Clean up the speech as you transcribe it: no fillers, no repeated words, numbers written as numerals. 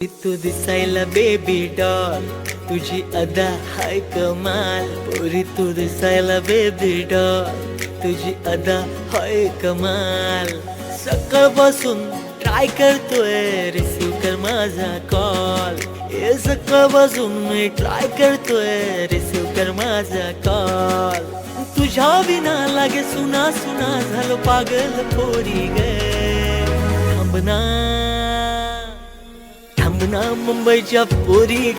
तू दिसायला baby doll, तुझी अदा हाय कमाल. पोरी तू दिसायला बेबी डॉल, तुझी अदा हाय कमाल. सकाळपासून ट्राय करतोय रिसीव कर माझा कॉल. हे सकाळपासून मी ट्राय करतोय रिसीव कर माझा कॉल. तुझ्या विना लागे सुना सुना झालो पागल पोरी गे. थांबना थांबना मुंबईच्या पोरी